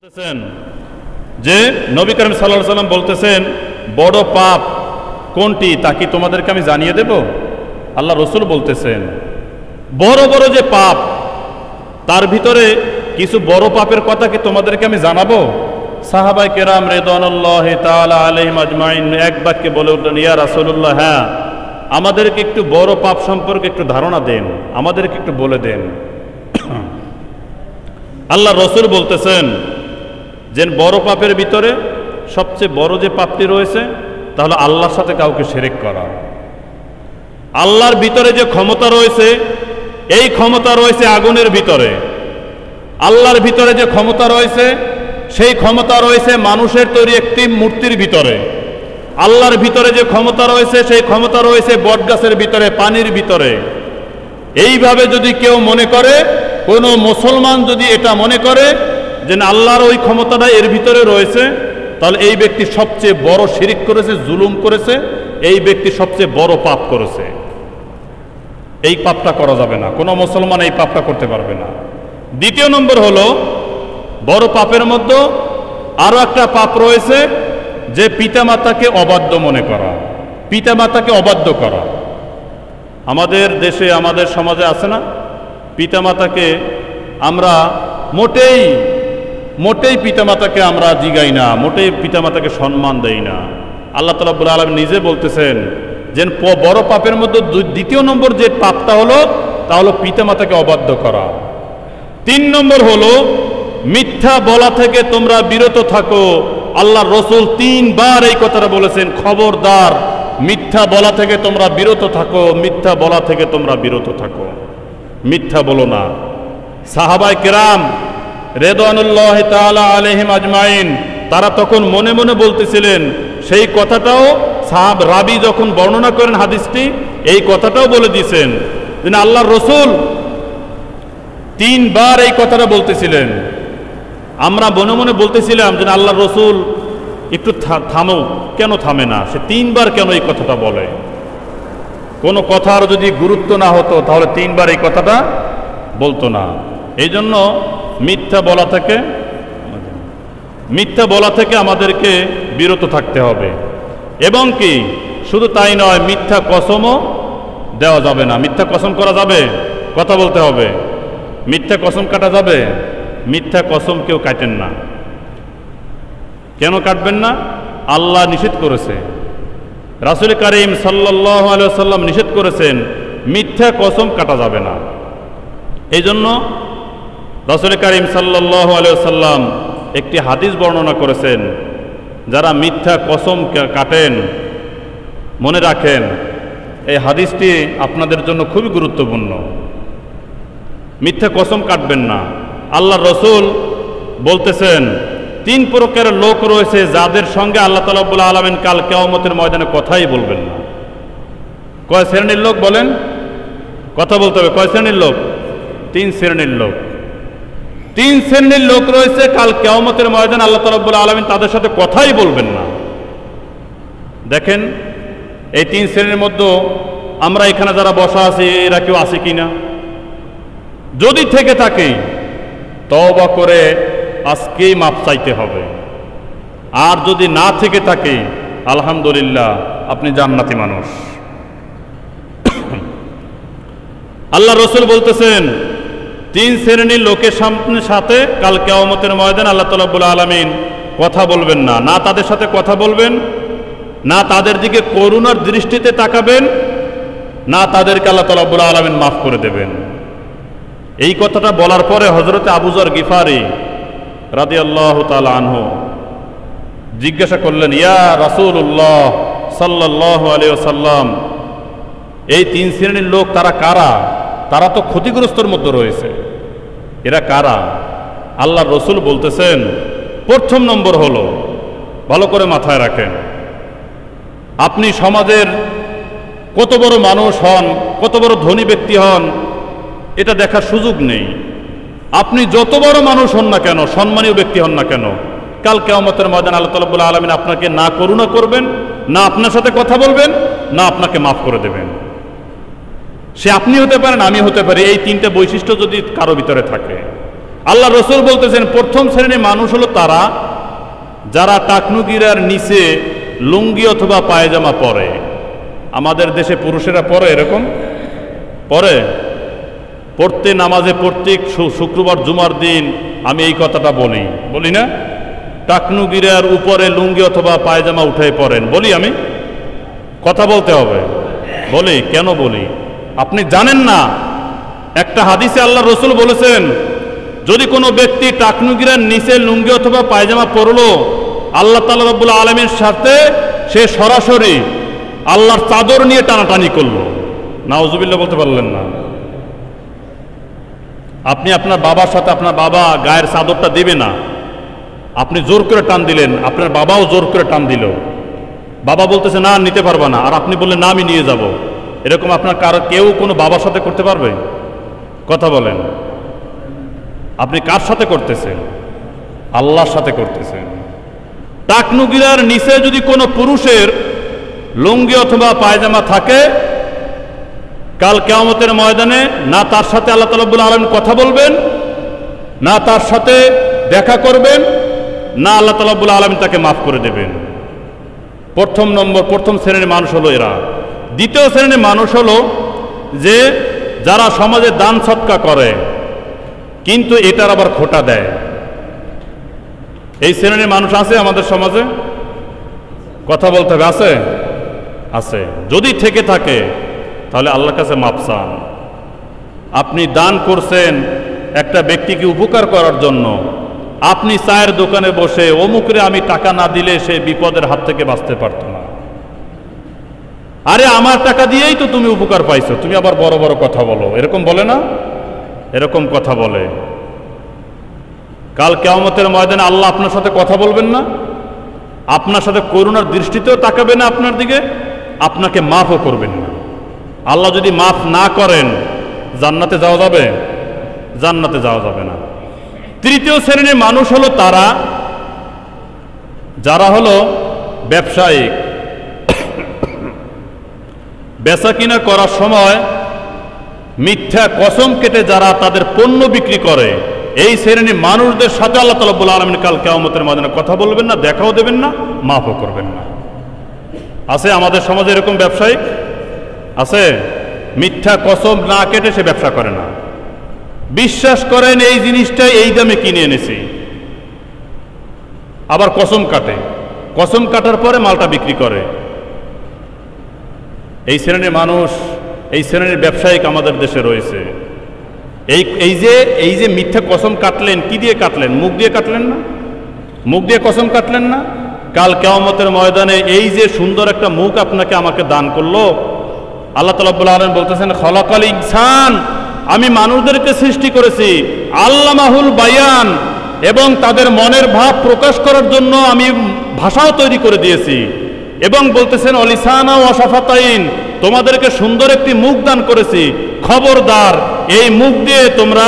বলতেছেন যে নবী করিম সাল্লাল্লাহু আলাইহি সাল্লাম বলতেছেন বড় পাপ কোনটি তা কি তোমাদেরকে আমি জানিয়ে দেব। আল্লাহ রসুল বলতেছেন বড় বড় যে পাপ তার ভিতরে কিছু বড় পাপের কথা কি তোমাদেরকে আমি জানাবো। সাহাবায়ে কেরাম রিদওয়ানুল্লাহি তাআলা আলাইহিম আজমাইন এক বাক্যে বলে উঠলেন, ইয়া রাসূলুল্লাহ, হ্যাঁ আমাদেরকে একটু বড় পাপ সম্পর্কে একটু ধারণা দেন, আমাদেরকে একটু বলে দেন। আল্লাহ রসুল বলতেছেন যে বড় পাপের ভিতরে সবচেয়ে বড় যে পাপটি রয়েছে তাহলে আল্লাহর সাথে কাউকে শিরক করা। আল্লাহর ভিতরে যে ক্ষমতা রয়েছে এই ক্ষমতা রয়েছে আগুনের ভিতরে। আল্লাহর ভিতরে যে ক্ষমতা রয়েছে সেই ক্ষমতা রয়েছে মানুষের তৈরি একটি মূর্তির ভিতরে। আল্লাহর ভিতরে যে ক্ষমতা রয়েছে সেই ক্ষমতা রয়েছে বটগাছের ভিতরে, পানির ভিতরে। এইভাবে যদি কেউ মনে করে, কোনো মুসলমান যদি এটা মনে করে যে আল্লাহর ওই ক্ষমতাটা এর ভিতরে রয়েছে, তাহলে এই ব্যক্তি সবচেয়ে বড় শিরক করেছে, জুলুম করেছে, এই ব্যক্তি সবচেয়ে বড় পাপ করেছে। এই পাপটা করা যাবে না, কোনো মুসলমান এই পাপটা করতে পারবে না। দ্বিতীয় নম্বর হলো বড় পাপের মধ্যে আরো একটা পাপ রয়েছে যে পিতামাতাকে অবাধ্য মনে করা, পিতামাতাকে অবাধ্য করা। আমাদের দেশে আমাদের সমাজে আছে না, পিতামাতাকে আমরা মোটেই পিতামাতাকে আমরা জিগাই না, মোটেই পিতামাতাকে সম্মান দেই না। আল্লাহ তাআলা রাব্বুল আলামিন নিজে বলতেছেন যে বড় পাপের মধ্যে দ্বিতীয় নম্বর যে পাপটা হলো তা হলো পিতামাতাকে অবাধ্য করা। 3 নম্বর হলো মিথ্যা বলা থেকে তোমরা বিরত থাকো। আল্লাহ রসুল 3 বার এই কথাটা বলেছেন, খবরদার মিথ্যা বলা থেকে তোমরা বিরত থাকো, মিথ্যা বলা থেকে তোমরা বিরত থাকো, মিথ্যা বলো না। সাহাবায়ে কেরাম রিদওয়ানুল্লাহি তাআলা আলাইহিম আজমাইন তারা তখন মনে মনে বলতেছিলেন, সেই কথাটাও রাবি যখন বর্ণনা করেন হাদিসটি এই কথাটাও বলে দিয়েছেন যে আল্লাহর রসুল 3 বার এই কথাটা বলতেছিলেন। আমরা মনে মনে বলতেছিলাম যে আল্লাহর রসুল একটু থামো, কেন থামে না, সে 3 বার কেন এই কথাটা বলে। কোনো কথার যদি গুরুত্ব না হতো তাহলে 3 বার এই কথাটা বলতো না। এই জন্য মিথ্যা বলা থেকে আমাদেরকে বিরত থাকতে হবে। এবং কি শুধু তাই নয়, মিথ্যা কসমও দেওয়া যাবে না। মিথ্যা কসম করা যাবে, কথা বলতে হবে। মিথ্যা কসম কাটা যাবে, মিথ্যা কসম কেউ কাটেন না। কেন কাটবেন না? আল্লাহ নিষেধ করেছে, রাসূল কারীম সাল্লাল্লাহু আলাইহি ওয়াসাল্লাম নিষেধ করেছেন, মিথ্যা কসম কাটা যাবে না। এই জন্য রাসূল কারীম সাল্লাল্লাহু আলাইহি ওয়াসাল্লাম একটি হাদিস বর্ণনা করেছেন, যারা মিথ্যা কসম কাটেন মনে রাখেন এই হাদিসটি আপনাদের জন্য খুবই গুরুত্বপূর্ণ। মিথ্যা কসম কাটবেন না। আল্লাহ রসুল বলতেছেন 3 প্রকারের লোক রয়েছে যাদের সঙ্গে আল্লাহ তাআলা রাব্বুল আলামিন কাল কিয়ামতের ময়দানে কথাই বলবেন না। কয় শ্রেণীর লোক বলেন? কথা বলতে হবে। কয় শ্রেণীর লোক? 3 শ্রেণীর লোক। 3 শ্রেণীর লোক রয়েছে কাল কিয়ামতের ময়দানে আল্লাহ তাআলা রাব্বুল আলামিন তাদের সাথে কথাই বলবেন না। দেখেন এই 3 শ্রেণীর মধ্যে আমরা এখানে যারা বসা আছি এরা কেউ আছে কিনা? যদি থেকে থাকে তওবা করে আজকেই মাপ চাইতে হবে। আর যদি না থেকে থাকে আলহামদুলিল্লাহ আপনি জান্নাতি মানুষ। আল্লাহ রসুল বলতেছেন 3 শ্রেণীর লোকের সাথে কাল কিয়ামতের ময়দানে আল্লাহ তাআলা রাব্বুল আলামিন কথা বলবেন না। না তাদের সাথে কথা বলবেন, না তাদের দিকে করুণার দৃষ্টিতে তাকাবেন, না তাদেরকে আল্লাহ তাআলা রাব্বুল আলামিন মাফ করে দেবেন। এই কথাটা বলার পরে হযরত আবু যর গিফারি রাদিয়াল্লাহু তাআলা আনহু জিজ্ঞাসা করলেন, ইয়া রাসূলুল্লাহ সাল্লাল্লাহু আলাইহি ওয়াসাল্লাম, এই 3 শ্রেণীর লোক তারা কারা? তারা তো ক্ষতিগ্রস্তর মধ্যে রয়েছে, এরা কারা? আল্লাহর রসুল বলতেছেন 1ম নম্বর হলো, ভালো করে মাথায় রাখেন, আপনি সমাজের কত বড় মানুষ হন, কত বড় ধনী ব্যক্তি হন এটা দেখার সুযোগ নেই। আপনি যত বড় মানুষ হন না কেন, সম্মানীয় ব্যক্তি হন না কেন, কাল কিয়ামতের ময়দানে আল্লাহ তাআলা রাব্বুল আলামিন আপনাকে না করুণা করবেন, না আপনার সাথে কথা বলবেন, না আপনাকে মাফ করে দেবেন। সে আপনি হতে পারেন, আমি হতে পারি। এই 3টা বৈশিষ্ট্য যদি কারো ভিতরে থাকে, আল্লাহ রসুল বলতেছেন প্রথম শ্রেণীর মানুষ হলো তারা যারা টাকনুগিরার নিচে লুঙ্গি অথবা পায়জামা পরে। আমাদের দেশে পুরুষেরা পরে, এরকম পরে, পড়তে নামাজে প্রত্যেক শুক্রবার জুমার দিন আমি এই কথাটা বলি না, টাকনুগিরার উপরে লুঙ্গি অথবা পায়জামা উঠে পড়েন, বলি আমি, কথা বলতে হবে, বলি কেন বলি? আপনি জানেন না একটা হাদিসে আল্লাহ রসুল বলেছেন যদি কোনো ব্যক্তি টাকনুগিরার নিচে লুঙ্গি অথবা পায়জামা পরলো আল্লাহ তাআলা রব্বুল আলামিনের সাথে সে সরাসরি আল্লাহর চাদর নিয়ে টানাটানি করলো। নাউজুবিল্লাহ বলতে পারলেন না? আপনি আপনার বাবার সাথে, আপনার বাবা গায়ের চাদরটা দিবে না, আপনি জোর করে টান দিলেন, আপনার বাবাও জোর করে টান দিল, বাবা বলতেছে না নিতে পারবা না, আর আপনি বললেন না আমি নিয়ে যাব। এরকম আপনার কেউ কোনো বাবার সাথে করতে পারবে? কথা বলেন। আপনি কার সাথে করতেছেন? আল্লাহর সাথে করতেছেন। টাকনুগিরার নিচে যদি কোনো পুরুষের লুঙ্গি অথবা পায়জামা থাকে, কাল কিয়ামতের ময়দানে না তার সাথে আল্লাহ তাআলা রব্বুল আলামিন কথা বলবেন, না তার সাথে দেখা করবেন, না আল্লাহ তাআলা রব্বুল আলামিন তাকে মাফ করে দেবেন। প্রথম শ্রেণীর মানুষ হলো এরা। দ্বিতীয় শ্রেণীর মানুষ হলো যে যারা সমাজে দান সৎকা করে কিন্তু এটার আবার খোটা দেয়। এই শ্রেণীর মানুষ আছে আমাদের সমাজে? কথা বলতে হবে, আছে? আছে। যদি থেকে থাকে তাহলে আল্লাহর কাছে মাপ চান। আপনি দান করছেন একটা ব্যক্তিকে উপকার করার জন্য, আপনি চায়ের দোকানে বসে অমুকরে আমি টাকা না দিলে সে বিপদের হাত থেকে বাঁচতে পারত না, আরে আমার টাকা দিয়েই তো তুমি উপকার পাইছো, তুমি আবার বড় বড় কথা বলো, এরকম বলে না? এরকম কথা বলে। কাল কিয়ামতের ময়দানে আল্লাহ আপনার সাথে কথা বলবেন না, আপনার সাথে করুণার দৃষ্টিতেও তাকাবে না আপনার দিকে, আপনাকে মাফও করবেন না। আল্লাহ যদি মাফ না করেন জান্নাতে যাওয়া যাবে? জান্নাতে যাওয়া যাবে না। তৃতীয় শ্রেণীর মানুষ হলো তারা যারা হলো ব্যবসায়িক, বেচা কিনা করার সময় মিথ্যা কসম কেটে যারা তাদের পণ্য বিক্রি করে, এই শ্রেণীর মানুষদের সাথে আল্লাহ তাআলা রব্বুল আলামিন কাল কিয়ামতের ময়দানে কথা বলবেন না, দেখাও দেবেন না, মাফও করবেন না। আছে আমাদের সমাজে এরকম ব্যবসায়িক? আছে। মিথ্যা কসম না কেটে সে ব্যবসা করে না, বিশ্বাস করেন এই জিনিসটা এই দামে কিনে এনেছি, আবার কসম কাটে, কসম কাটার পরে মালটা বিক্রি করে। এই শ্রেণীর মানুষ, এই শ্রেণীর ব্যবসায়িক আমাদের দেশে রয়েছে। এই যে মিথ্যা কসম কাটলেন, কি দিয়ে কাটলেন? মুখ দিয়ে কাটলেন না? মুখ দিয়ে কসম কাটলেন না? কাল কিয়ামতের ময়দানে এই যে সুন্দর একটা মুখ আপনাকে আমাকে দান করলো, আল্লাহ তাআলা রব্বুল আলামিন বলতেছেন খলাকাল ইনসান, আমি মানুষদেরকে সৃষ্টি করেছি আল্লামাহুল বায়ান, এবং তাদের মনের ভাব প্রকাশ করার জন্য আমি ভাষাও তৈরি করে দিয়েছি, এবং বলতেছেন অলিসানা ওয়া শাফাতাইন, তোমাদেরকে সুন্দর একটি মুখ দান করেছি, খবরদার এই মুখ দিয়ে তোমরা,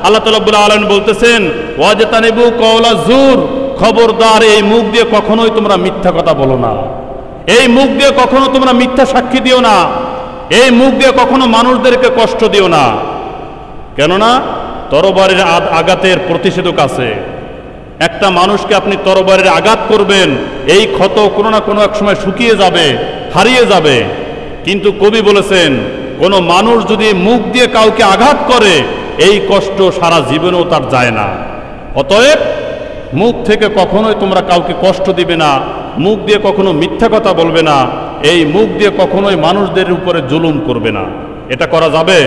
আল্লাহ তাআলা রব্বুল আলামিন বলতেছেন ওয়াজতানিবু কওলা জুর, খবরদার এই মুখ দিয়ে কখনোই তোমরা মিথ্যা কথা বলো না, এই মুখ দিয়ে কখনো তোমরা মিথ্যা সাক্ষী দিও না, এই মুখ দিয়ে কখনো মানুষদেরকে কষ্ট দিও না। কেননা তরবারির আঘাতের প্রতিষেধক আছে। একটা মানুষকে আপনি তরবারির আঘাত করবেন, এই ক্ষত কোনো না কোনো এক সময় শুকিয়ে যাবে, হারিয়ে যাবে, কিন্তু কবি বলেছেন কোনো মানুষ যদি মুখ দিয়ে কাউকে আঘাত করে এই কষ্ট সারা জীবনেও তার যায় না। অতএব মুখ থেকে কখনোই তোমরা কাউকে কষ্ট দিবে না, মুখ দিয়ে কখনো মিথ্যা কথা বলবে না, এই মুখ দিয়ে কখনোই মানুষদের উপরে জুলুম করবে না। এটা করা যাবে?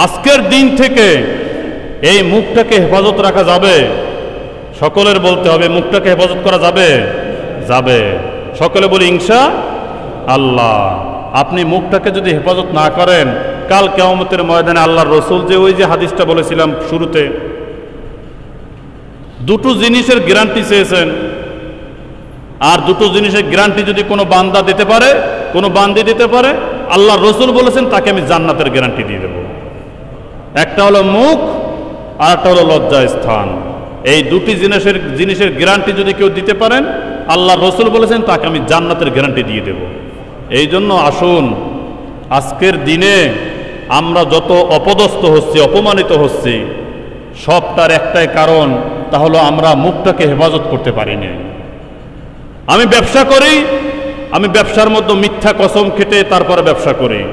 আজকের দিন থেকে এই মুখটাকে হেফাজত রাখা যাবে। সকলের বলতে হবে মুখটাকে হেফাজত করা যাবে? যাবে। সকলে বলি ইনশাআল্লাহ। আপনি মুখটাকে যদি হেফাজত না করেন, কাল কিয়ামতের ময়দানে আল্লাহর রাসূল যে ওই যে হাদিসটা বলেছিলাম শুরুতে, দুটো জিনিসের গ্যারান্টি চেয়েছেন, আর দুটো জিনিসের গ্যারান্টি যদি কোনো বান্দা দিতে পারে, কোনো বান্দি দিতে পারে, আল্লাহর রাসূল বলেছেন তাকে আমি জান্নাতের গ্যারান্টি দিয়ে দেব। একটা হলো মুখ, আর একটা হলো লজ্জা স্থান। এই দুটি জিনিসের গ্যারান্টি যদি কেউ দিতে পারেন, আল্লাহর রাসূল বলেছেন তাকে আমি জান্নাতের গ্যারান্টি দিয়ে দেব। এই জন্য আসুন, আজকের দিনে আমরা যত অপদস্থ হচ্ছি, অপমানিত হচ্ছি, সবটার একটাই কারণ, তা হলো আমরা মুখটাকে হেফাজত করতে পারিনি। আমি ব্যবসা করি, আমি ব্যবসার মধ্যে মিথ্যা কসম খেটে তারপরে ব্যবসা করি।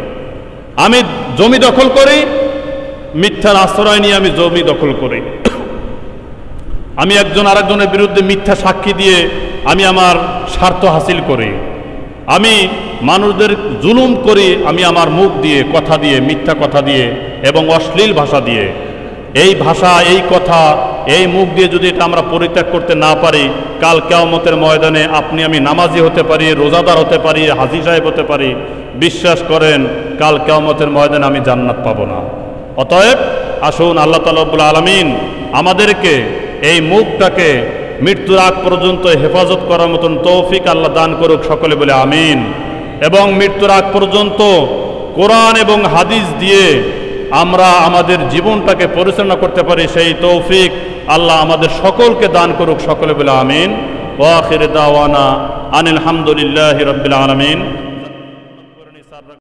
আমি জমি দখল করি, মিথ্যার আশ্রয় নিয়ে আমি জমি দখল করি। আমি একজন আরেকজনের বিরুদ্ধে মিথ্যা সাক্ষী দিয়ে আমি আমার স্বার্থ হাসিল করি। আমি মানুষদের জুলুম করি আমি আমার মুখ দিয়ে, কথা দিয়ে, মিথ্যা কথা দিয়ে এবং অশ্লীল ভাষা দিয়ে। এই ভাষা, এই কথা, এই মুখ দিয়ে যদি এটা আমরা পরিত্যাগ করতে না পারি, কাল কিয়ামতের ময়দানে আপনি আমি নামাজি হতে পারি, রোজাদার হতে পারি, হাজী সাহেব হতে পারি, বিশ্বাস করেন কাল কিয়ামতের ময়দানে আমি জান্নাত পাবো না। অতএব আসুন আল্লাহ তাআলা রব্বুল আলামিন আমাদেরকে এই মুখটাকে মৃত্যুর আগ পর্যন্ত হেফাজত করার মতন তৌফিক আল্লাহ দান করুক, সকলে বলে আমিন। এবং মৃত্যুর আগ পর্যন্ত কোরআন এবং হাদিস দিয়ে আমরা আমাদের জীবনটাকে পরিচালনা করতে পারি, সেই তৌফিক আল্লাহ আমাদের সকলকে দান করুক, সকলে বলে আমিন। ওয়া আখির দাওয়ানা আনিল হামদুলিল্লাহি রাব্বিল আলামিন।